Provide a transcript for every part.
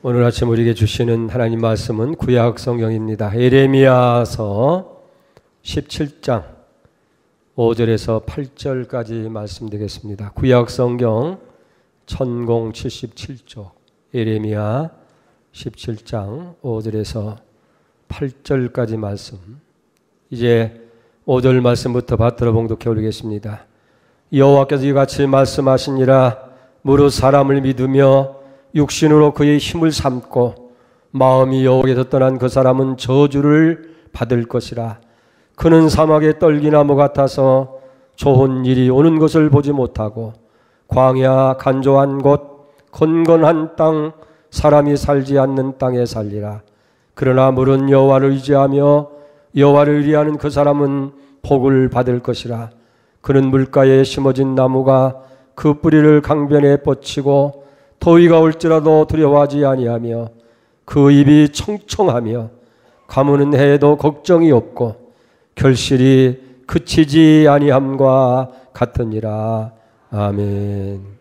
오늘 아침 우리에게 주시는 하나님 말씀은 구약 성경입니다. 예레미야서 17장 5절에서 8절까지 말씀드리겠습니다. 구약 성경 1077쪽 예레미야 17장 5절에서 8절까지 말씀. 이제 5절 말씀부터 받들어 봉독해 올리겠습니다. 여호와께서 이같이 말씀하시니라. 무릇 사람을 믿으며 육신으로 그의 힘을 삼고 마음이 여호와께서 떠난 그 사람은 저주를 받을 것이라. 그는 사막의 떨기나무 같아서 좋은 일이 오는 것을 보지 못하고 광야 간조한 곳 건건한 땅 사람이 살지 않는 땅에 살리라. 그러나 물은 여호와를 의지하며 여호와를 의뢰하는 그 사람은 복을 받을 것이라. 그는 물가에 심어진 나무가 그 뿌리를 강변에 뻗치고 더위가 올지라도 두려워하지 아니하며 그 입이 청청하며 가무는 해에도 걱정이 없고 결실이 그치지 아니함과 같으니라. 아멘.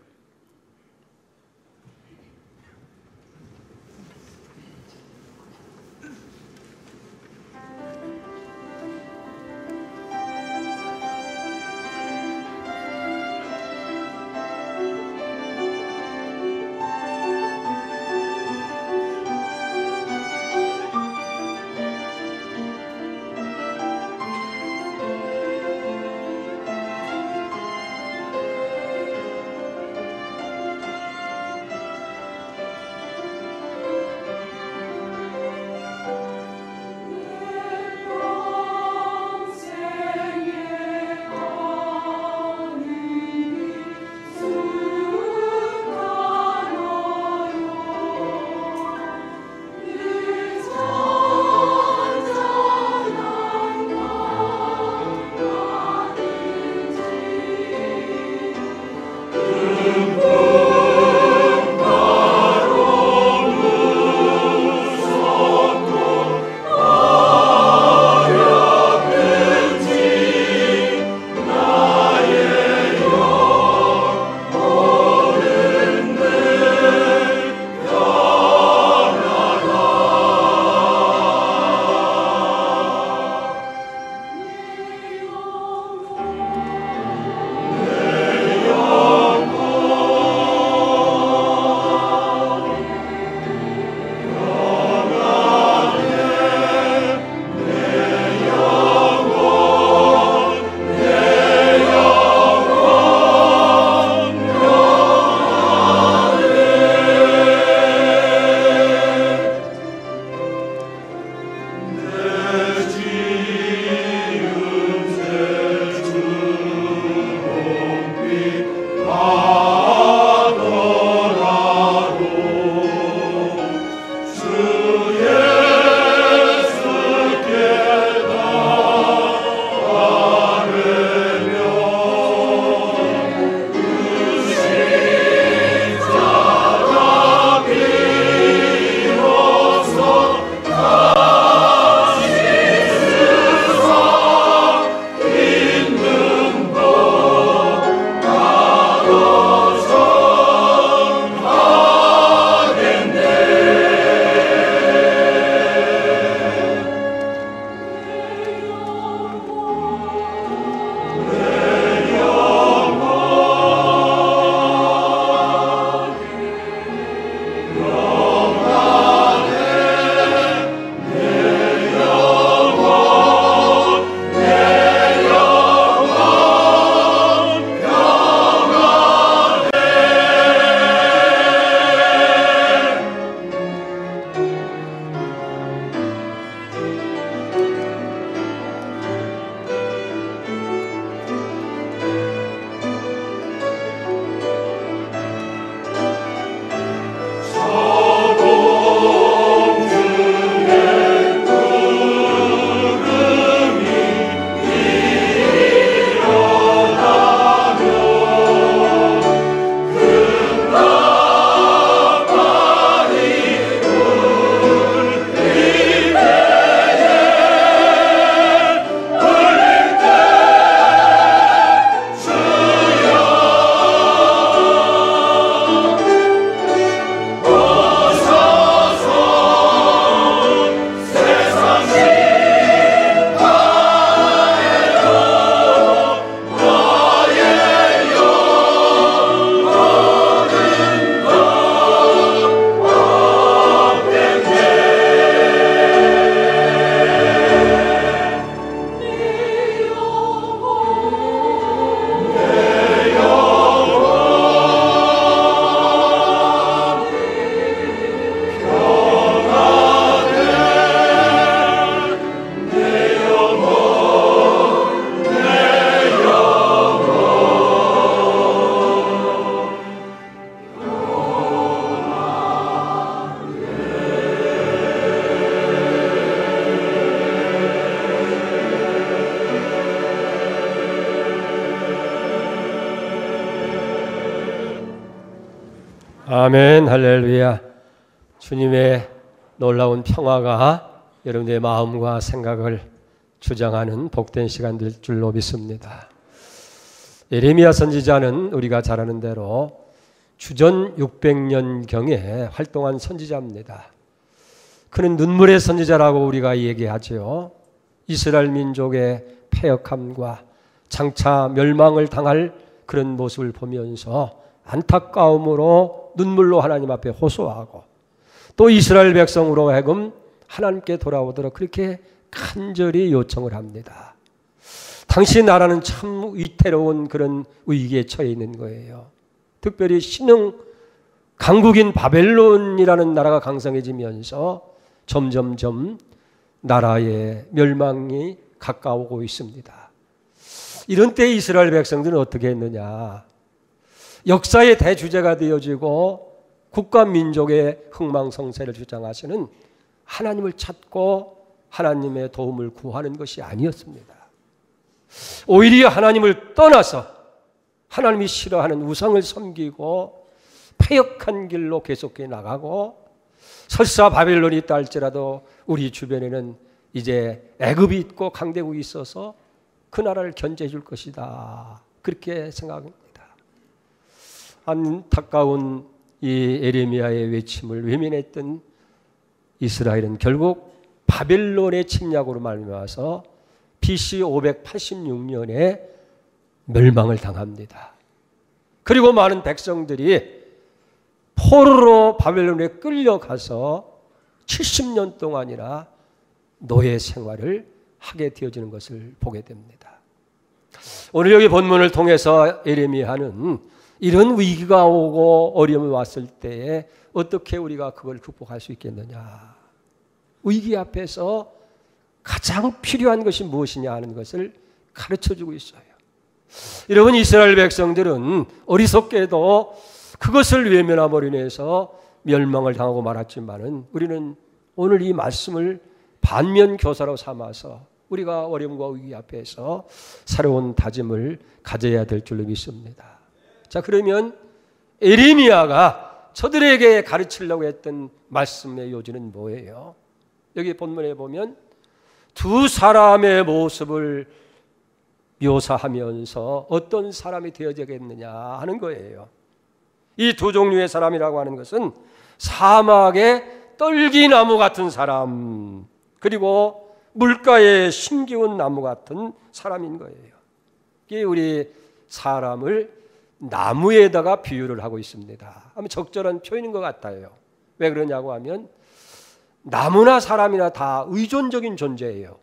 아멘, 할렐루야. 주님의 놀라운 평화가 여러분의 마음과 생각을 주장하는 복된 시간 될 줄로 믿습니다. 예레미야 선지자는 우리가 잘 아는 대로 주전 600년경에 활동한 선지자입니다. 그는 눈물의 선지자라고 우리가 얘기하죠. 이스라엘 민족의 패역함과 장차 멸망을 당할 그런 모습을 보면서 안타까움으로 눈물로 하나님 앞에 호소하고 또 이스라엘 백성으로 하여금 하나님께 돌아오도록 그렇게 간절히 요청을 합니다. 당시 나라는 참 위태로운 그런 위기에 처해 있는 거예요. 특별히 신흥 강국인 바벨론이라는 나라가 강성해지면서 점점점 나라의 멸망이 가까우고 있습니다. 이런 때 이스라엘 백성들은 어떻게 했느냐? 역사의 대주제가 되어지고 국가 민족의 흥망성쇠를 주장하시는 하나님을 찾고 하나님의 도움을 구하는 것이 아니었습니다. 오히려 하나님을 떠나서 하나님이 싫어하는 우상을 섬기고 패역한 길로 계속해 나가고 설사 바벨론이 있다 할지라도 우리 주변에는 이제 애굽이 있고 강대국이 있어서 그 나라를 견제해 줄 것이다. 그렇게 생각합니다. 안타까운 이 예레미야의 외침을 외면했던 이스라엘은 결국 바벨론의 침략으로 말미암아서 BC 586년에 멸망을 당합니다. 그리고 많은 백성들이 포로로 바벨론에 끌려가서 70년 동안이나 노예 생활을 하게 되어지는 것을 보게 됩니다. 오늘 여기 본문을 통해서 예레미야는 이런 위기가 오고 어려움이 왔을 때에 어떻게 우리가 그걸 극복할 수 있겠느냐. 위기 앞에서 가장 필요한 것이 무엇이냐 하는 것을 가르쳐주고 있어요. 여러분, 이스라엘 백성들은 어리석게도 그것을 외면함으로 인해서 멸망을 당하고 말았지만은 우리는 오늘 이 말씀을 반면 교사로 삼아서 우리가 어려움과 위기 앞에서 새로운 다짐을 가져야 될 줄로 믿습니다. 자, 그러면 예레미야가 저들에게 가르치려고 했던 말씀의 요지는 뭐예요? 여기 본문에 보면 두 사람의 모습을 묘사하면서 어떤 사람이 되어야겠느냐 하는 거예요. 이 두 종류의 사람이라고 하는 것은 사막의 떨기나무 같은 사람, 그리고 물가에 심기운 나무 같은 사람인 거예요. 이게 우리 사람을 나무에다가 비유를 하고 있습니다. 아마 적절한 표현인 것 같아요. 왜 그러냐고 하면 나무나 사람이나 다 의존적인 존재예요.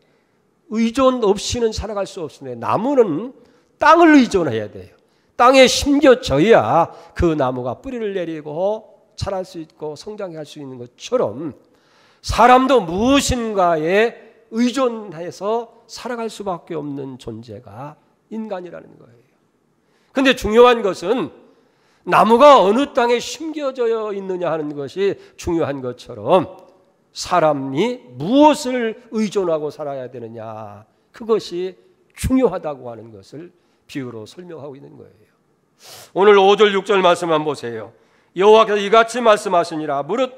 의존 없이는 살아갈 수 없습니다. 나무는 땅을 의존해야 돼요. 땅에 심겨져야 그 나무가 뿌리를 내리고 자랄 수 있고 성장할 수 있는 것처럼 사람도 무엇인가에 의존해서 살아갈 수밖에 없는 존재가 인간이라는 거예요. 그런데 중요한 것은 나무가 어느 땅에 심겨져 있느냐 하는 것이 중요한 것처럼 사람이 무엇을 의존하고 살아야 되느냐, 그것이 중요하다고 하는 것을 비유로 설명하고 있는 거예요. 오늘 5절 6절 말씀만 보세요. 여호와께서 이같이 말씀하시니라. 무릇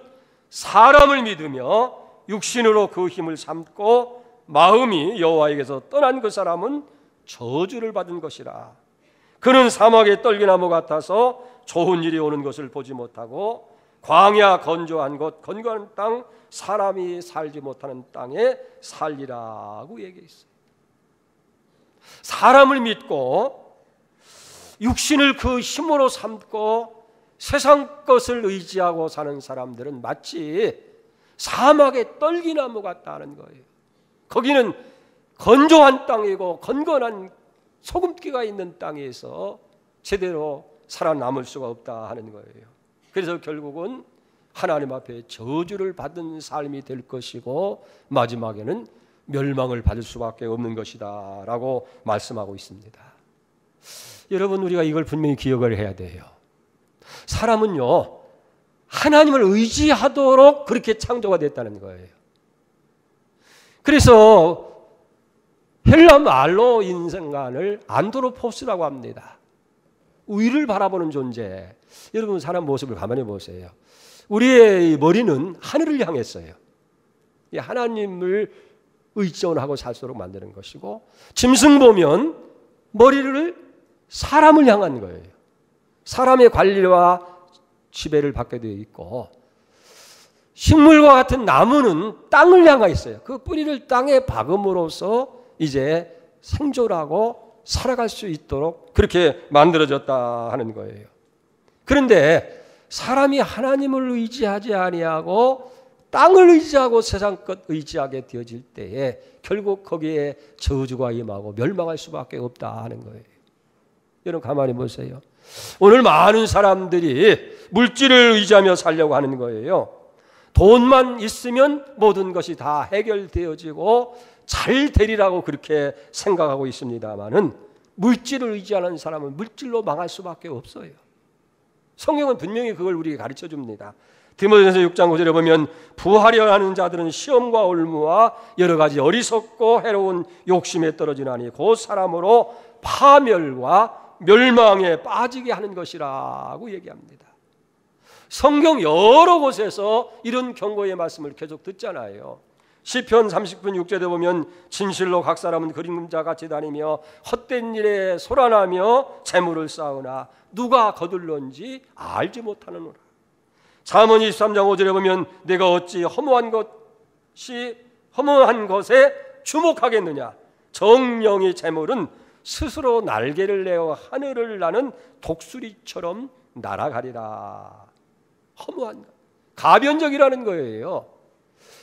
사람을 믿으며 육신으로 그 힘을 삼고 마음이 여호와에게서 떠난 그 사람은 저주를 받은 것이라. 그는 사막의 떨기나무 같아서 좋은 일이 오는 것을 보지 못하고 광야 건조한 곳 건조한 땅 사람이 살지 못하는 땅에 살리라고 얘기했어요. 사람을 믿고 육신을 그 힘으로 삼고 세상 것을 의지하고 사는 사람들은 마치 사막의 떨기나무 같다는 거예요. 거기는 건조한 땅이고 건건한 소금기가 있는 땅에서 제대로 살아남을 수가 없다 하는 거예요. 그래서 결국은 하나님 앞에 저주를 받은 삶이 될 것이고 마지막에는 멸망을 받을 수밖에 없는 것이다 라고 말씀하고 있습니다. 여러분, 우리가 이걸 분명히 기억을 해야 돼요. 사람은요, 하나님을 의지하도록 그렇게 창조가 됐다는 거예요. 그래서 헬라 말로 인간을 안드로포스라고 합니다. 위를 바라보는 존재. 여러분 사람 모습을 가만히 보세요. 우리의 머리는 하늘을 향했어요. 하나님을 의존하고 살도록 만드는 것이고, 짐승 보면 머리를 사람을 향한 거예요. 사람의 관리와 지배를 받게 되어 있고, 식물과 같은 나무는 땅을 향해 있어요. 그 뿌리를 땅에 박음으로써 이제 생존하고 살아갈 수 있도록 그렇게 만들어졌다 하는 거예요. 그런데 사람이 하나님을 의지하지 아니하고 땅을 의지하고 세상 것 의지하게 되어질 때에 결국 거기에 저주가 임하고 멸망할 수밖에 없다 하는 거예요. 여러분 가만히 보세요. 오늘 많은 사람들이 물질을 의지하며 살려고 하는 거예요. 돈만 있으면 모든 것이 다 해결되어지고 잘 되리라고 그렇게 생각하고 있습니다만은 물질을 의지하는 사람은 물질로 망할 수밖에 없어요. 성경은 분명히 그걸 우리에게 가르쳐 줍니다. 디모데전서 6장 9절에 보면 부하려 하는 자들은 시험과 올무와 여러 가지 어리석고 해로운 욕심에 떨어지나니 그 사람으로 파멸과 멸망에 빠지게 하는 것이라고 얘기합니다. 성경 여러 곳에서 이런 경고의 말씀을 계속 듣잖아요. 시편 30편 6절에 보면 진실로 각 사람은 그림자같이 다니며 헛된 일에 소란하며 재물을 쌓으나 누가 거둘런지 알지 못하느니라. 잠언 23장 5절에 보면 내가 어찌 허무한 것에 주목하겠느냐. 정령의 재물은 스스로 날개를 내어 하늘을 나는 독수리처럼 날아가리라. 허무한 것, 가변적이라는 거예요.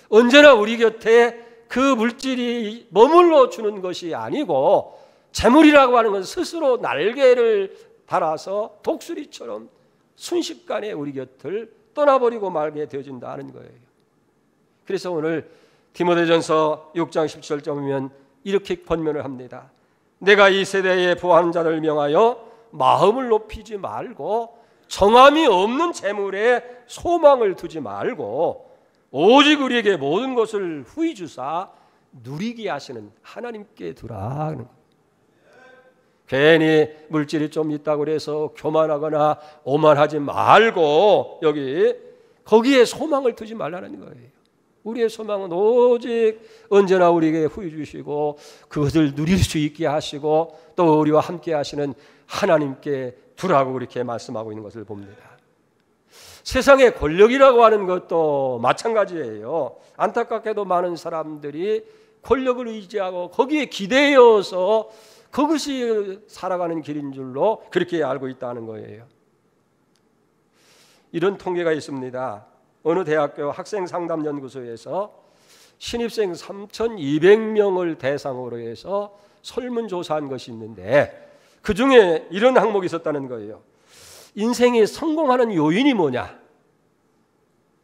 언제나 우리 곁에 그 물질이 머물러 주는 것이 아니고 재물이라고 하는 건 스스로 날개를 달아서 독수리처럼 순식간에 우리 곁을 떠나버리고 말게 되어진다는 거예요. 그래서 오늘 디모데전서 6장 17절에 보면 이렇게 권면을 합니다. 내가 이 세대에 부하는 자를 명하여 마음을 높이지 말고 정함이 없는 재물에 소망을 두지 말고 오직 우리에게 모든 것을 후히 주사 누리게 하시는 하나님께 두라. 괜히 물질이 좀 있다고 해서 교만하거나 오만하지 말고 거기에 소망을 두지 말라는 거예요. 우리의 소망은 오직 언제나 우리에게 후히 주시고 그것을 누릴 수 있게 하시고 또 우리와 함께 하시는 하나님께 두라고 그렇게 말씀하고 있는 것을 봅니다. 세상의 권력이라고 하는 것도 마찬가지예요. 안타깝게도 많은 사람들이 권력을 의지하고 거기에 기대어서 그것이 살아가는 길인 줄로 그렇게 알고 있다는 거예요. 이런 통계가 있습니다. 어느 대학교 학생상담연구소에서 신입생 3,200명을 대상으로 해서 설문조사한 것이 있는데 그 중에 이런 항목이 있었다는 거예요. 인생에 성공하는 요인이 뭐냐?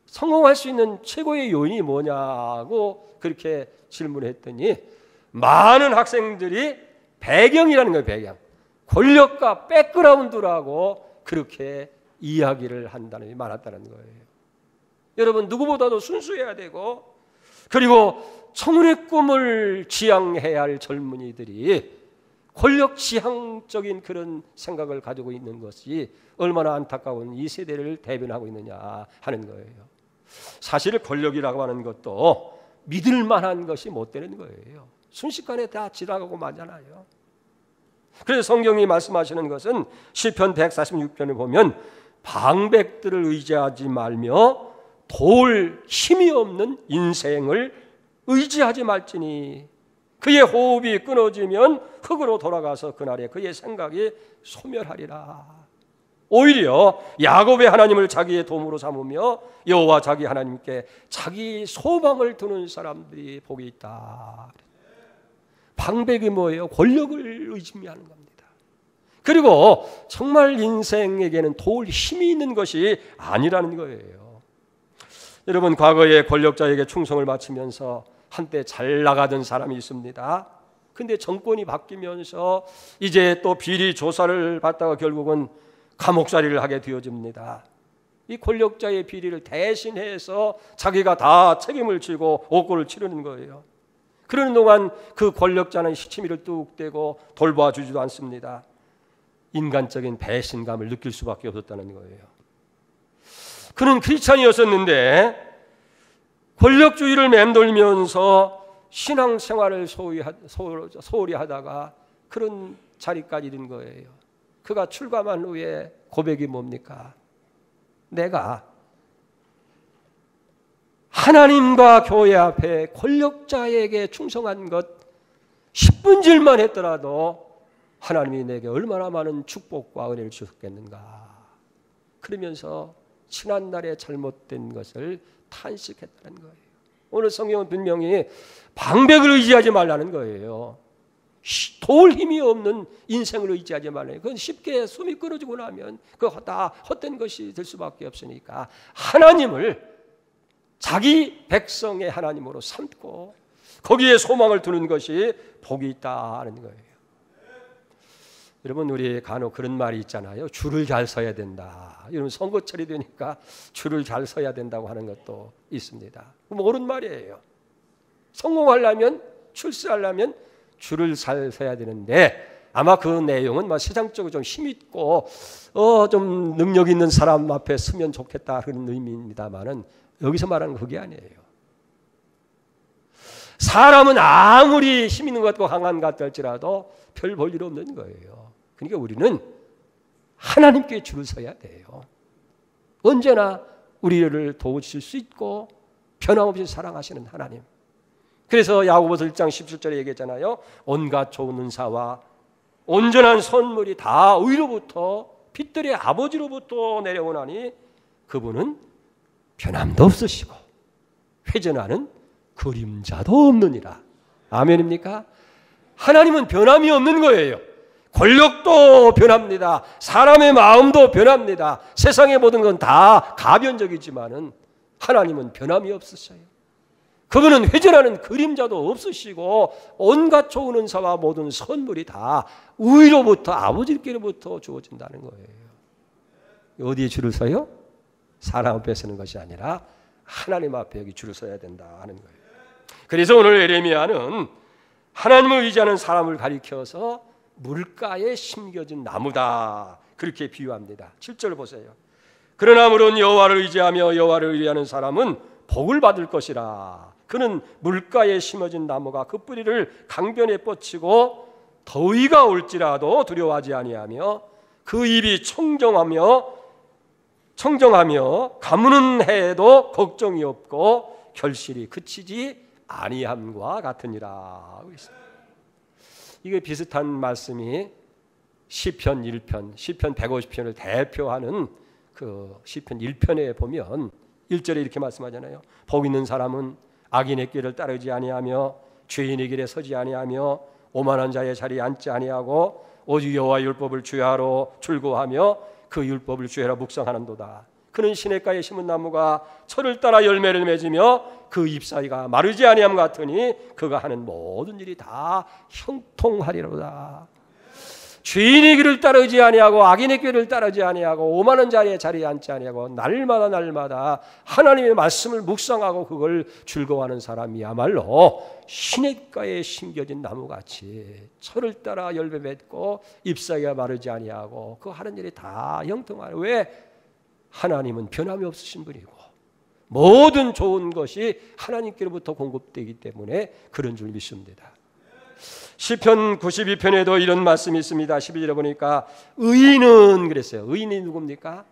성공할 수 있는 최고의 요인이 뭐냐고 그렇게 질문했더니 많은 학생들이 배경이라는 거예요. 배경. 권력과 백그라운드라고 그렇게 이야기를 한다는 많았다는 거예요. 여러분 누구보다도 순수해야 되고 그리고 청운의 꿈을 지향해야 할 젊은이들이 권력 지향적인 그런 생각을 가지고 있는 것이 얼마나 안타까운 이 세대를 대변하고 있느냐 하는 거예요. 사실 권력이라고 하는 것도 믿을 만한 것이 못 되는 거예요. 순식간에 다 지나가고 마잖아요. 그래서 성경이 말씀하시는 것은 시편 146편을 보면 방백들을 의지하지 말며 도울 힘이 없는 인생을 의지하지 말지니 그의 호흡이 끊어지면 흙으로 돌아가서 그날에 그의 생각이 소멸하리라. 오히려 야곱의 하나님을 자기의 도움으로 삼으며 여호와 자기 하나님께 자기 소망을 두는 사람들이 복이 있다. 방백이 뭐예요? 권력을 의지하는 겁니다. 그리고 정말 인생에게는 도울 힘이 있는 것이 아니라는 거예요. 여러분 과거에 권력자에게 충성을 바치면서 한때 잘 나가던 사람이 있습니다. 근데 정권이 바뀌면서 이제 또 비리 조사를 받다가 결국은 감옥살이를 하게 되어집니다. 이 권력자의 비리를 대신해서 자기가 다 책임을 지고 옥고를 치르는 거예요. 그러는 동안 그 권력자는 시치미를 뚝 떼고 돌봐주지도 않습니다. 인간적인 배신감을 느낄 수밖에 없었다는 거예요. 그는 크리스찬이었었는데 권력주의를 맴돌면서 신앙생활을 소홀히 하다가 그런 자리까지 이른 거예요. 그가 출감한 후에 고백이 뭡니까? 내가 하나님과 교회 앞에 권력자에게 충성한 것 10분질만 했더라도 하나님이 내게 얼마나 많은 축복과 은혜를 주셨겠는가. 그러면서 지난날에 잘못된 것을 탄식했다는 거예요. 오늘 성경은 분명히 방백을 의지하지 말라는 거예요. 도울 힘이 없는 인생을 의지하지 말라요. 그건 쉽게 숨이 끊어지고 나면 그거 다 헛된 것이 될 수밖에 없으니까 하나님을 자기 백성의 하나님으로 삼고 거기에 소망을 두는 것이 복이 있다는 거예요. 여러분, 우리 간혹 그런 말이 있잖아요. 줄을 잘 서야 된다. 이런 선거철이 되니까 줄을 잘 서야 된다고 하는 것도 있습니다. 옳은 말이에요. 성공하려면, 출세하려면 줄을 잘 서야 되는데 아마 그 내용은 세상적으로 좀 힘있고 좀 능력 있는 사람 앞에 서면 좋겠다 그런 의미입니다만은 여기서 말하는 건 그게 아니에요. 사람은 아무리 힘 있는 것 같고 강한 것 같을지라도 별 볼 일 없는 거예요. 그러니까 우리는 하나님께 줄을 서야 돼요. 언제나 우리를 도우실 수 있고 변함없이 사랑하시는 하나님. 그래서 야고보서 1장 17절에 얘기했잖아요. 온갖 좋은 은사와 온전한 선물이 다 의로부터 빛들의 아버지로부터 내려오나니 그분은 변함도 없으시고 회전하는 그림자도 없느니라. 아멘입니까? 하나님은 변함이 없는 거예요. 권력도 변합니다. 사람의 마음도 변합니다. 세상의 모든 건 다 가변적이지만은 하나님은 변함이 없으셔요. 그분은 회전하는 그림자도 없으시고 온갖 좋은 은사와 모든 선물이 다 위로부터 아버지께로부터 주어진다는 거예요. 어디에 줄을 서요? 사람 앞에 서는 것이 아니라 하나님 앞에 여기 줄을 서야 된다 하는 거예요. 그래서 오늘 예레미야는 하나님을 의지하는 사람을 가리켜서 물가에 심겨진 나무다 그렇게 비유합니다. 7절 보세요. 그러나 물은 여호와를 의지하며 여호와를 의뢰하는 사람은 복을 받을 것이라. 그는 물가에 심어진 나무가 그 뿌리를 강변에 뻗치고 더위가 올지라도 두려워하지 아니하며 그 잎이 청정하며 가무는 해에도 걱정이 없고 결실이 그치지 아니함과 같으니라. 이게 비슷한 말씀이 시편 1편, 시편 150편을 대표하는 그 시편 1편에 보면 1절에 이렇게 말씀하잖아요. 복 있는 사람은 악인의 길을 따르지 아니하며 죄인의 길에 서지 아니하며 오만한 자의 자리에 앉지 아니하고 오직 여호와의 율법을 주야로 출구하며 그 율법을 주야로 묵상하는도다. 그는 시냇가에 심은 나무가 철을 따라 열매를 맺으며 그 잎사이가 마르지 아니함 같으니 그가 하는 모든 일이 다 형통하리로다. 죄인의 길을 따르지 아니하고 악인의 길을 따르지 아니하고 오만한 자리에 앉지 아니하고 날마다 하나님의 말씀을 묵상하고 그걸 즐거워하는 사람이야말로 시냇가에 심겨진 나무같이 철을 따라 열매 맺고 잎사귀가 마르지 아니하고 그 하는 일이 다 형통하리라. 왜? 하나님은 변함이 없으신 분이고 모든 좋은 것이 하나님께로부터 공급되기 때문에 그런 줄 믿습니다. 시편 92편에도 이런 말씀이 있습니다. 12절에 보니까 의인은 그랬어요. 의인이 누굽니까?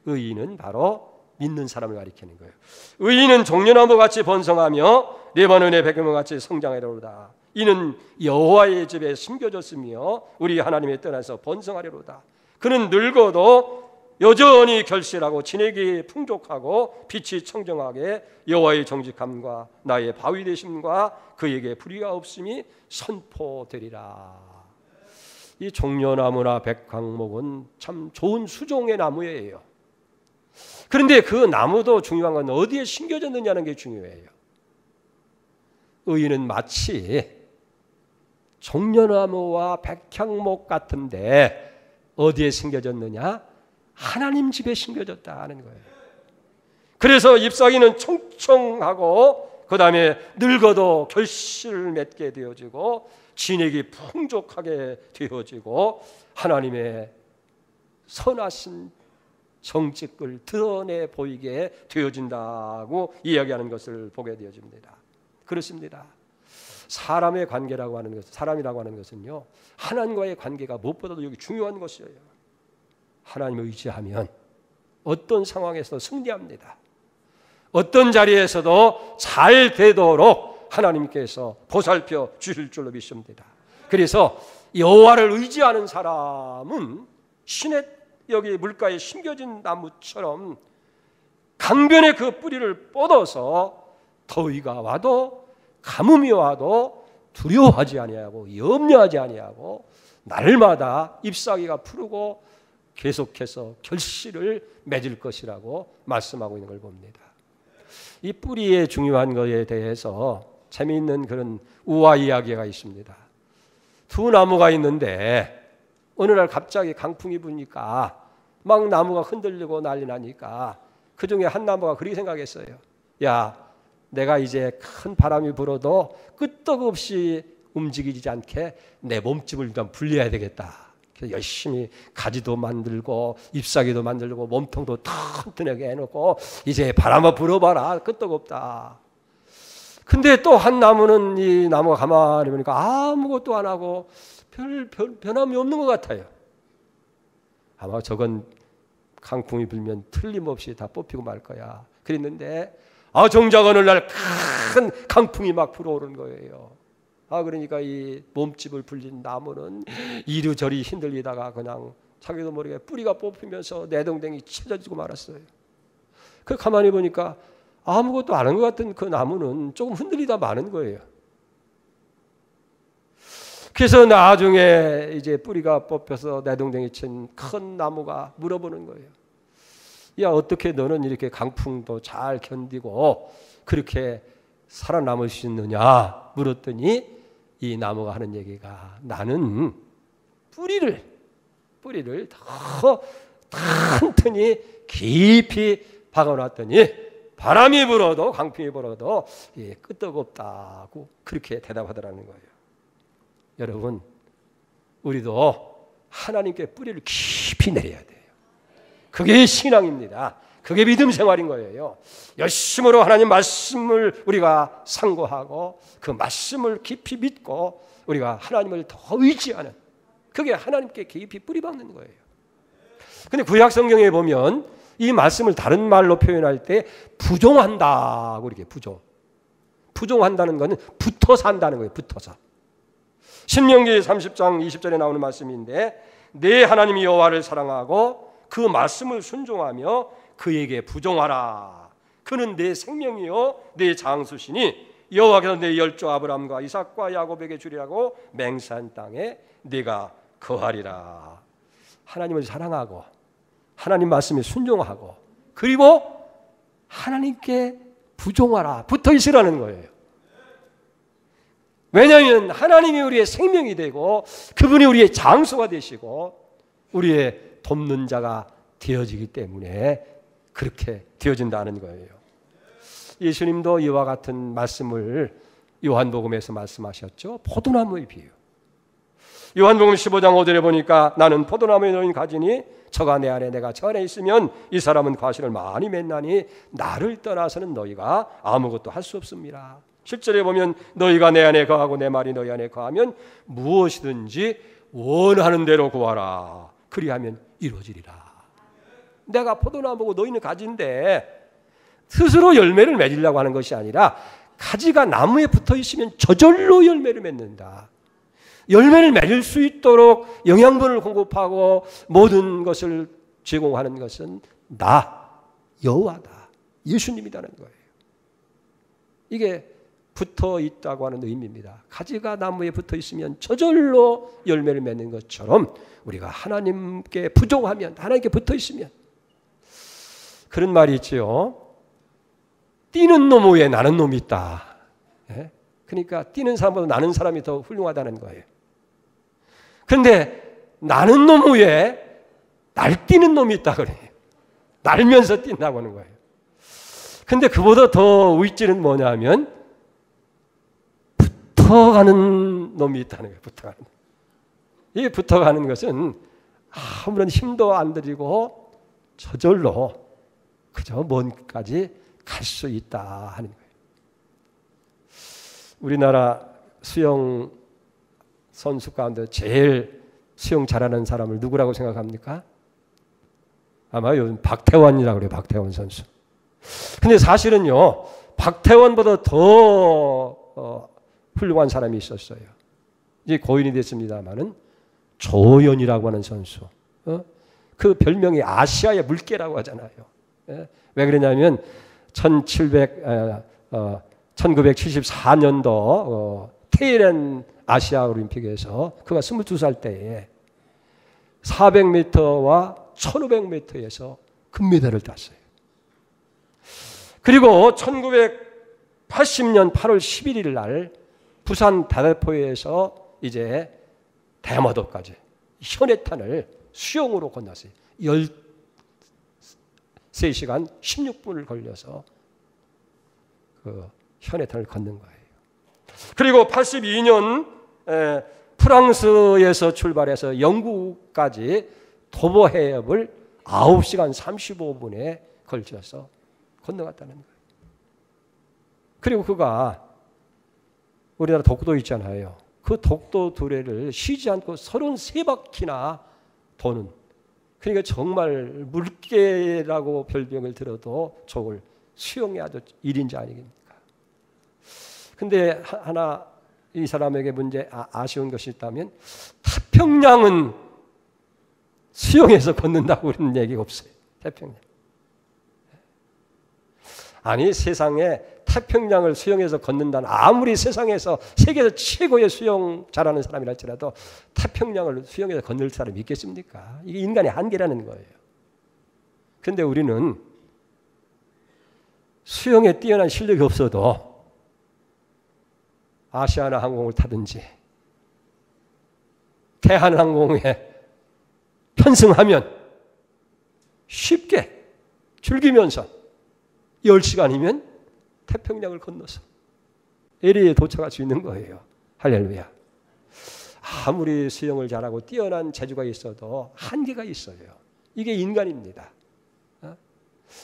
의인은 바로 믿는 사람을 가리키는 거예요. 의인은 종려나무같이 번성하며 레바논의 백향목같이 성장하리로다. 이는 여호와의 집에 심겨졌으며 우리 하나님의 떠나서 번성하리로다. 그는 늙어도 여전히 결실하고 진액이 풍족하고 빛이 청정하게 여호와의 정직함과 나의 바위 되심과 그에게 불의가 없음이 선포되리라. 이 종려나무나 백향목은 참 좋은 수종의 나무예요. 그런데 그 나무도 중요한 건 어디에 심겨졌느냐는 게 중요해요. 의인은 마치 종려나무와 백향목 같은데 어디에 심겨졌느냐? 하나님 집에 심겨졌다 하는 거예요. 그래서 잎사귀는 청청하고 그 다음에 늙어도 결실을 맺게 되어지고 진액이 풍족하게 되어지고 하나님의 선하신 정직을 드러내 보이게 되어진다고 이야기하는 것을 보게 되어집니다. 그렇습니다. 사람의 관계라고 하는 것, 사람이라고 하는 것은요, 하나님과의 관계가 무엇보다도 여기 중요한 것이에요. 하나님을 의지하면 어떤 상황에서 승리합니다. 어떤 자리에서도 잘 되도록 하나님께서 보살펴 주실 줄로 믿습니다. 그래서 여호와를 의지하는 사람은 신의 여기 물가에 심겨진 나무처럼 강변의 그 뿌리를 뻗어서 더위가 와도 가뭄이 와도 두려워하지 아니하고 염려하지 아니하고 날마다 잎사귀가 푸르고 계속해서 결실을 맺을 것이라고 말씀하고 있는 걸 봅니다. 이 뿌리의 중요한 것에 대해서 재미있는 그런 우화 이야기가 있습니다. 두 나무가 있는데 어느 날 갑자기 강풍이 부니까 막 나무가 흔들리고 난리 나니까 그 중에 한 나무가 그렇게 생각했어요. 야, 내가 이제 큰 바람이 불어도 끄떡없이 움직이지 않게 내 몸집을 좀 불려야 되겠다. 그래서 열심히 가지도 만들고 잎사귀도 만들고 몸통도 튼튼하게 해놓고 이제 바람아 불어봐라, 끄떡없다. 근데 또 한 나무는 이 나무가 가만히 보니까 아무것도 안 하고 별 변함이 없는 것 같아요. 아마 저건 강풍이 불면 틀림없이 다 뽑히고 말 거야. 그랬는데 정작 어느 날 큰 강풍이 막 불어오는 거예요. 그러니까 이 몸집을 불린 나무는 이리저리 흔들리다가 그냥 자기도 모르게 뿌리가 뽑히면서 내동댕이 찢어지고 말았어요. 그 가만히 보니까 아무것도 안 한 것 같은 그 나무는 조금 흔들리다 마는 거예요. 그래서 나중에 이제 뿌리가 뽑혀서 내동댕이 친 큰 나무가 물어보는 거예요. 야, 어떻게 너는 이렇게 강풍도 잘 견디고 그렇게 살아남을 수 있느냐 물었더니 이 나무가 하는 얘기가 나는 뿌리를 더 튼튼히 깊이 박아놨더니 바람이 불어도 강풍이 불어도 끄떡없다고 그렇게 대답하더라는 거예요. 여러분, 우리도 하나님께 뿌리를 깊이 내려야 돼요. 그게 신앙입니다. 그게 믿음 생활인 거예요. 열심으로 하나님 말씀을 우리가 상고하고 그 말씀을 깊이 믿고 우리가 하나님을 더 의지하는, 그게 하나님께 깊이 뿌리 박는 거예요. 근데 구약 성경에 보면 이 말씀을 다른 말로 표현할 때 부종한다고 이렇게 부종한다는 것은 붙어서 한다는 거예요. 붙어서. 신명기 30장 20절에 나오는 말씀인데 내 하나님 여호와를 사랑하고 그 말씀을 순종하며 그에게 부종하라. 그는 내 생명이요 내 장수시니 여호와께서 내 열조 아브라함과 이삭과 야곱에게 주리라고 맹세한 땅에 네가 거하리라. 하나님을 사랑하고 하나님 말씀에 순종하고 그리고 하나님께 부종하라. 붙어 있으라는 거예요. 왜냐하면 하나님이 우리의 생명이 되고 그분이 우리의 장수가 되시고 우리의 돕는 자가 되어지기 때문에 그렇게 되어진다는 거예요. 예수님도 이와 같은 말씀을 요한복음에서 말씀하셨죠. 포도나무의 비유. 요한복음 15장 5절에 보니까 나는 포도나무에 놓인 가지니 저가 내 안에 내가 저 안에 있으면 이 사람은 과실을 많이 맺나니 나를 떠나서는 너희가 아무것도 할 수 없습니다. 7절에 보면 너희가 내 안에 거하고 내 말이 너희 안에 거하면 무엇이든지 원하는 대로 구하라. 그리하면 이루어지리라. 내가 포도나무고 너희는 가지인데 스스로 열매를 맺으려고 하는 것이 아니라 가지가 나무에 붙어 있으면 저절로 열매를 맺는다. 열매를 맺을 수 있도록 영양분을 공급하고 모든 것을 제공하는 것은 나, 여호와다. 예수님이라는 거예요. 이게 붙어 있다고 하는 의미입니다. 가지가 나무에 붙어 있으면 저절로 열매를 맺는 것처럼 우리가 하나님께 부종하면, 하나님께 붙어 있으면, 그런 말이 있지요. 뛰는 놈 위에 나는 놈이 있다. 그러니까 뛰는 사람보다 나는 사람이 더 훌륭하다는 거예요. 그런데 나는 놈 위에 날뛰는 놈이 있다 그래요. 날면서 뛴다고 하는 거예요. 근데 그보다 더 위치는 뭐냐면 붙어가는 놈이 있다는 거예요. 붙어가는. 이 붙어가는 것은 아무런 힘도 안 들이고 저절로 그저 먼까지 갈 수 있다 하는 거예요. 우리나라 수영 선수 가운데 제일 수영 잘하는 사람을 누구라고 생각합니까? 아마 요즘 박태원이라고 그래요. 박태원 선수. 근데 사실은요, 박태원보다 더 훌륭한 사람이 있었어요. 이제 고인이 됐습니다만은 조연이라고 하는 선수. 그 별명이 아시아의 물개라고 하잖아요. 왜 그러냐면 1974년도 테헤란 아시아 올림픽에서 그가 22살 때에 400m와 1500m에서 금메달을 땄어요. 그리고 1980년 8월 11일 날 부산 다대포에서 이제 대마도까지 현해탄을 수영으로 건넜어요. 13시간 16분을 걸려서 그 현해탄을 걷는 거예요. 그리고 82년 프랑스에서 출발해서 영국까지 도보 해협을 9시간 35분에 걸쳐서 건너갔다는 거예요. 그리고 그가 우리나라 독도 있잖아요. 그 독도 둘레를 쉬지 않고 33바퀴나 도는, 그러니까 정말 물개라고 별명을 들어도 좋을 수영의 아주 일인자 아니겠습니까? 근데 하나 이 사람에게 아쉬운 것이 있다면 태평양은 수영해서 걷는다고 그런 얘기가 없어요. 태평양. 아니, 세상에 태평양을 수영해서 걷는다는, 아무리 세상에서 세계에서 최고의 수영 잘하는 사람이라 할지라도 태평양을 수영해서 건널 사람이 있겠습니까? 이게 인간의 한계라는 거예요. 그런데 우리는 수영에 뛰어난 실력이 없어도 아시아나 항공을 타든지 대한항공에 편승하면 쉽게 즐기면서 10시간이면 태평양을 건너서 LA에 도착할 수 있는 거예요. 할렐루야. 아무리 수영을 잘하고 뛰어난 재주가 있어도 한계가 있어요. 이게 인간입니다.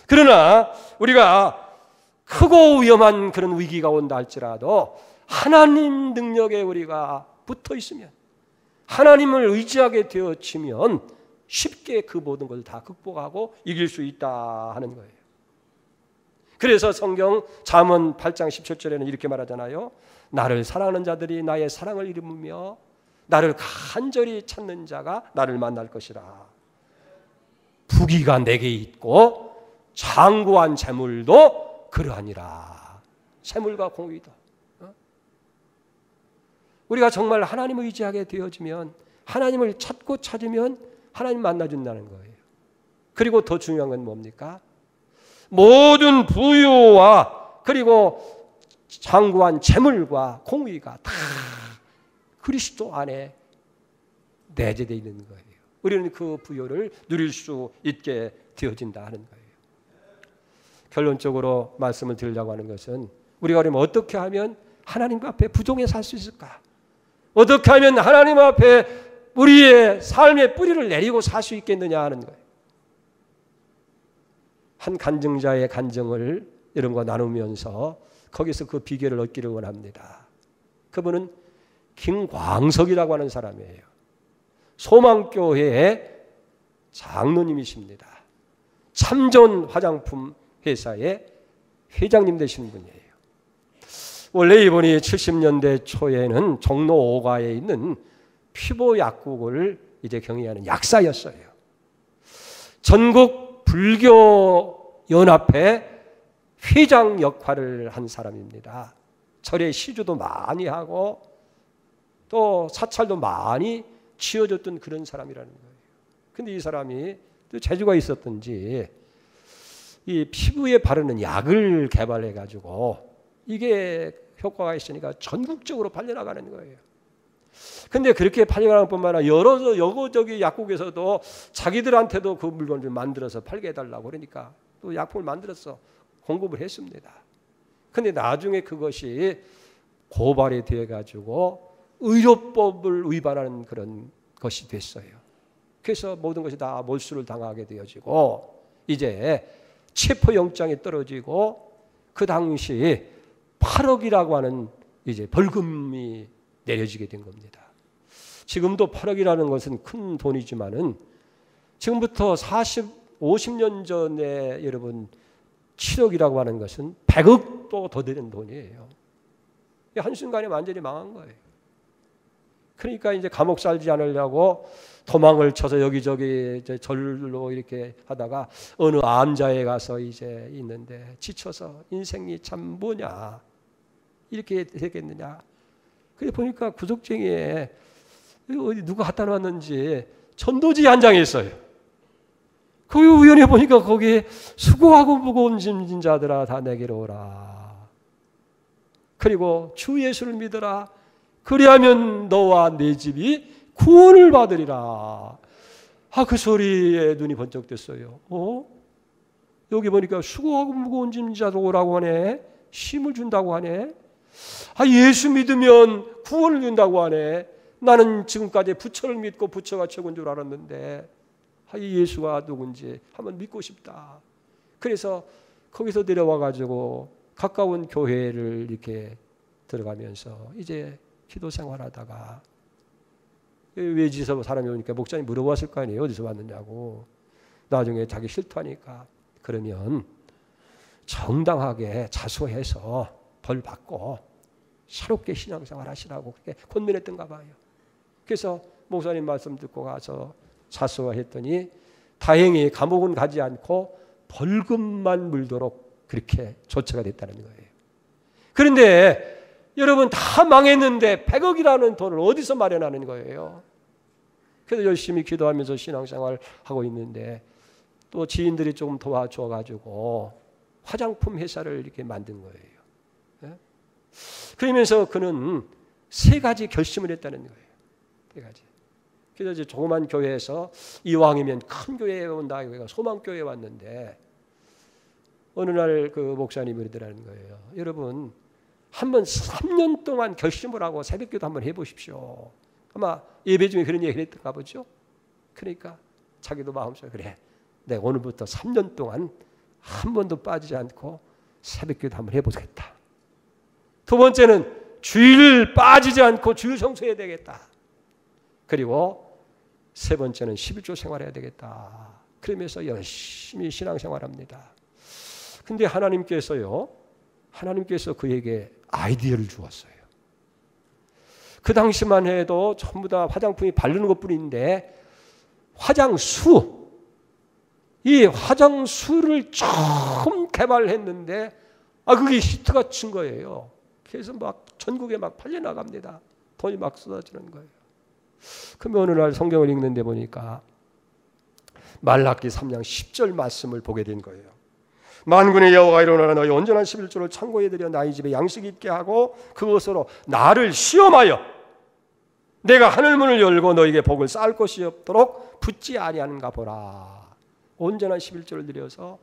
그러나 우리가 크고 위험한 그런 위기가 온다 할지라도 하나님 능력에 우리가 붙어 있으면, 하나님을 의지하게 되어지면 쉽게 그 모든 것을 다 극복하고 이길 수 있다 하는 거예요. 그래서 성경 잠언 8장 17절에는 이렇게 말하잖아요. 나를 사랑하는 자들이 나의 사랑을 이루며 나를 간절히 찾는 자가 나를 만날 것이라. 부귀가 내게 있고 장구한 재물도 그러하니라. 재물과 공의도. 우리가 정말 하나님을 의지하게 되어지면, 하나님을 찾고 찾으면 하나님 만나준다는 거예요. 그리고 더 중요한 건 뭡니까? 모든 부유와 그리고 장구한 재물과 공의가 다 그리스도 안에 내재되어 있는 거예요. 우리는 그 부유를 누릴 수 있게 되어진다 하는 거예요. 결론적으로 말씀을 드리려고 하는 것은, 우리가 그러면 어떻게 하면 하나님 앞에 부종해 살 수 있을까? 어떻게 하면 하나님 앞에 우리의 삶의 뿌리를 내리고 살 수 있겠느냐 하는 거예요. 한 간증자의 간증을 여러분과 나누면서 거기서 그 비결을 얻기를 원합니다. 그분은 김광석이라고 하는 사람이에요. 소망교회의 장로님이십니다. 참전 화장품 회사의 회장님 되시는 분이에요. 원래 이분이 70년대 초에는 종로 5가에 있는 피보 약국을 이제 경영하는 약사였어요. 전국 불교 연합회 회장 역할을 한 사람입니다. 절에 시주도 많이 하고 또 사찰도 많이 지어줬던 그런 사람이라는 거예요. 근데 이 사람이 또 재주가 있었던지 이 피부에 바르는 약을 개발해 가지고 이게 효과가 있으니까 전국적으로 팔려나가는 거예요. 근데 그렇게 팔려나가는 뿐만 아니라 여기저기 약국에서도 자기들한테도 그 물건을 만들어서 팔게 해달라고 그러니까 또 약품을 만들어서 공급을 했습니다. 근데 나중에 그것이 고발이 되어가지고 의료법을 위반하는 그런 것이 됐어요. 그래서 모든 것이 다 몰수를 당하게 되어지고 이제 체포영장이 떨어지고 그 당시 8억이라고 하는 이제 벌금이 내려지게 된 겁니다. 지금도 8억이라는 것은 큰 돈이지만은 지금부터 50년 전에 여러분 7억이라고 하는 것은 100억도 더 되는 돈이에요. 한순간에 완전히 망한 거예요. 그러니까 이제 감옥 살지 않으려고 도망을 쳐서 여기저기 이제 절로 이렇게 하다가 어느 암자에 가서 이제 있는데 지쳐서 인생이 참 뭐냐 이렇게 되겠느냐. 그래 보니까 구석쟁이에 어디 누가 갖다 놨는지 전도지 한 장이 있어요. 거기 우연히 보니까 거기에 수고하고 무거운 짐진 자들아 다 내게로 오라. 그리고 주 예수를 믿어라. 그리하면 너와 네 집이 구원을 받으리라. 그 소리에 눈이 번쩍 떴어요. 여기 보니까 수고하고 무거운 짐진 자들 오라고 하네. 쉼을 준다고 하네. 예수 믿으면 구원을 준다고 하네. 나는 지금까지 부처를 믿고 부처가 최고인 줄 알았는데 이 예수가 누군지 한번 믿고 싶다. 그래서 거기서 내려와 가지고 가까운 교회를 이렇게 들어가면서 이제 기도 생활하다가 외지에서 사람이 오니까 목사님 물어봤을 거 아니에요. 어디서 왔느냐고. 나중에 자기 싫다니까 그러면 정당하게 자수해서 벌 받고 새롭게 신앙생활 하시라고 그렇게 권면했던가 봐요. 그래서 목사님 말씀 듣고 가서 자수했더니 다행히 감옥은 가지 않고 벌금만 물도록 그렇게 조처가 됐다는 거예요. 그런데 여러분 다 망했는데 100억이라는 돈을 어디서 마련하는 거예요? 그래서 열심히 기도하면서 신앙생활 하고 있는데 또 지인들이 조금 도와줘 가지고 화장품 회사를 이렇게 만든 거예요. 그러면서 그는 3가지 결심을 했다는 거예요. 3가지. 그래서 이제 조그만 교회에서 이왕이면 큰 교회에 온다. 소망교회에 왔는데 어느 날 그 목사님이 그러더라는 거예요. 여러분 한번 3년 동안 결심을 하고 새벽기도 한번 해보십시오. 아마 예배 중에 그런 얘기를 했던가 보죠. 그러니까 자기도 마음속에 그래. 내가 오늘부터 3년 동안 한 번도 빠지지 않고 새벽기도 한번 해보겠다. 2번째는 주일 빠지지 않고 주일 성수해야 되겠다. 그리고 3번째는 11조 생활해야 되겠다. 그러면서 열심히 신앙생활합니다. 근데 하나님께서 그에게 아이디어를 주었어요. 그 당시만 해도 전부 다 화장품이 바르는 것뿐인데 이 화장수를 처음 개발했는데 그게 히트가 친 거예요. 그래서 막 전국에 막 팔려나갑니다. 돈이 막 쏟아지는 거예요. 그러면 어느 날 성경을 읽는데 보니까 말라기 3장 10절 말씀을 보게 된 거예요. 만군의 여호와가 이르노라 너희 온전한 11조를 창고에 들여 나의 집에 양식 있게 하고 그것으로 나를 시험하여 내가 하늘문을 열고 너에게 복을 쌓을 것이 없도록 붙지 아니하는가 보라. 온전한 11조를 들여서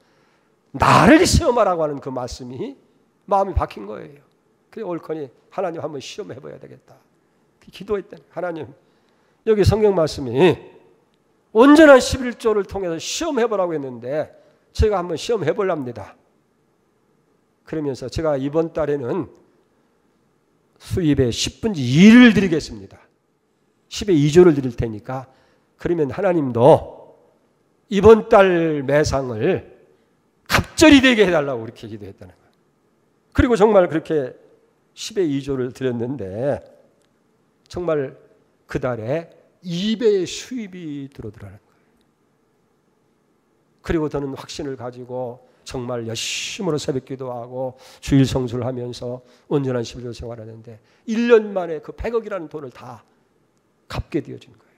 나를 시험하라고 하는 그 말씀이 마음이 박힌 거예요. 그래서 옳거니 하나님 한번 시험해봐야 되겠다. 기도했더니 하나님 여기 성경 말씀이 온전한 11조를 통해서 시험해보라고 했는데 제가 한번 시험해보랍니다. 그러면서 제가 이번 달에는 수입의 10분의 2를 드리겠습니다. 10의 2조를 드릴 테니까 그러면 하나님도 이번 달 매상을 갑절이 되게 해달라고 그렇게 기도했다는 거예요. 그리고 정말 그렇게 10의 2조를 드렸는데 정말 그 달에 2배의 수입이 들어오더라는 거예요. 그리고 저는 확신을 가지고 정말 열심으로 새벽 기도하고 주일 성수를 하면서 온전한 11조 생활하는데 1년 만에 그 100억이라는 돈을 다 갚게 되어진 거예요.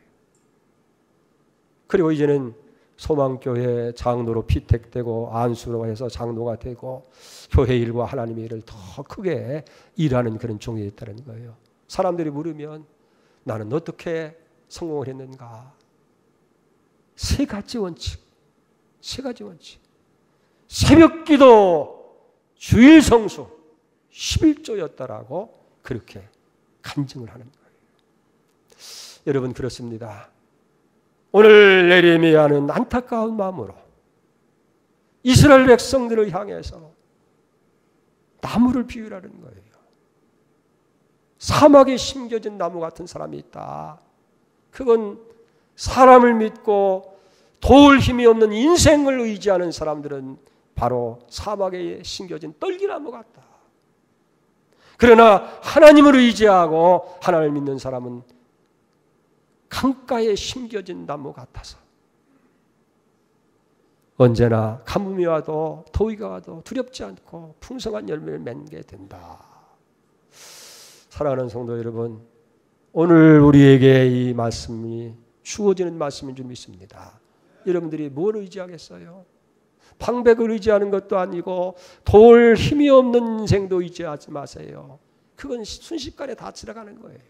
그리고 이제는 소망교회 장로로 피택되고 안수로 해서 장로가 되고 교회 일과 하나님의 일을 더 크게 일하는 그런 종이 됐다는 거예요. 사람들이 물으면 나는 어떻게 성공을 했는가? 3가지 원칙. 새벽기도, 주일 성수, 11조였다라고 그렇게 간증을 하는 거예요. 여러분 그렇습니다. 오늘 예레미야는 안타까운 마음으로 이스라엘 백성들을 향해서 나무를 비유하는 거예요. 사막에 심겨진 나무 같은 사람이 있다. 그건 사람을 믿고 도울 힘이 없는 인생을 의지하는 사람들은 바로 사막에 심겨진 떨기나무 같다. 그러나 하나님을 의지하고 하나님을 믿는 사람은 강가에 심겨진 나무 같아서 언제나 가뭄이 와도 더위가 와도 두렵지 않고 풍성한 열매를 맺게 된다. 사랑하는 성도 여러분, 오늘 우리에게 이 말씀이 주어지는 말씀인 줄 믿습니다. 여러분들이 뭘 의지하겠어요? 방백을 의지하는 것도 아니고 도울 힘이 없는 인생도 의지하지 마세요. 그건 순식간에 다 지나가는 거예요.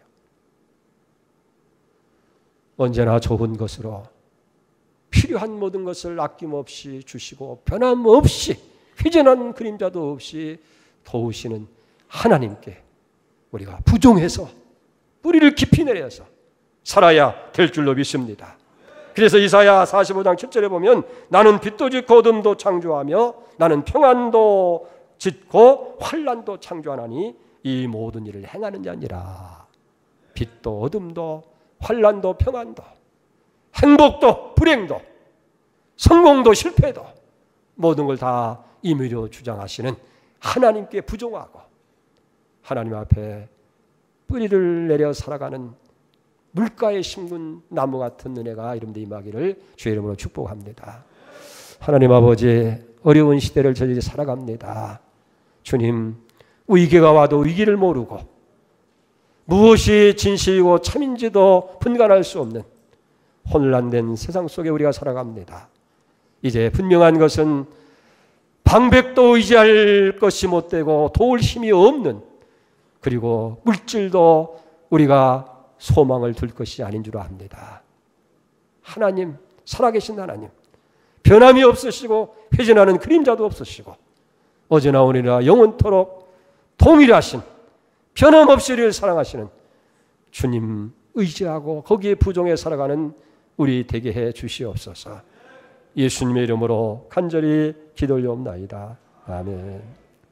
언제나 좋은 것으로 필요한 모든 것을 아낌없이 주시고 변함없이 휘전한 그림자도 없이 도우시는 하나님께 우리가 부종해서 뿌리를 깊이 내려서 살아야 될 줄로 믿습니다. 그래서 이사야 45장 7절에 보면 나는 빛도 짓고 어둠도 창조하며 나는 평안도 짓고 환난도 창조하나니 이 모든 일을 행하는 자니라. 빛도 어둠도 환난도 평안도 행복도 불행도 성공도 실패도 모든 걸 다 임의로 주장하시는 하나님께 부종하고 하나님 앞에 뿌리를 내려 살아가는 물가에 심은 나무 같은 은혜가 여러분들 임하기를 주의 이름으로 축복합니다. 하나님 아버지, 어려운 시대를 저희들이 살아갑니다. 주님, 위기가 와도 위기를 모르고 무엇이 진실이고 참인지도 분간할 수 없는 혼란된 세상 속에 우리가 살아갑니다. 이제 분명한 것은 방백도 의지할 것이 못되고 도울 힘이 없는, 그리고 물질도 우리가 소망을 둘 것이 아닌 줄 압니다. 하나님, 살아계신 하나님, 변함이 없으시고 회전하는 그림자도 없으시고 어제나 오늘이나 영원토록 동일하신 변함없이 우리를 사랑하시는 주님 의지하고 거기에 부종해 살아가는 우리 되게 해 주시옵소서. 예수님의 이름으로 간절히 기도 올려옵나이다. 아멘.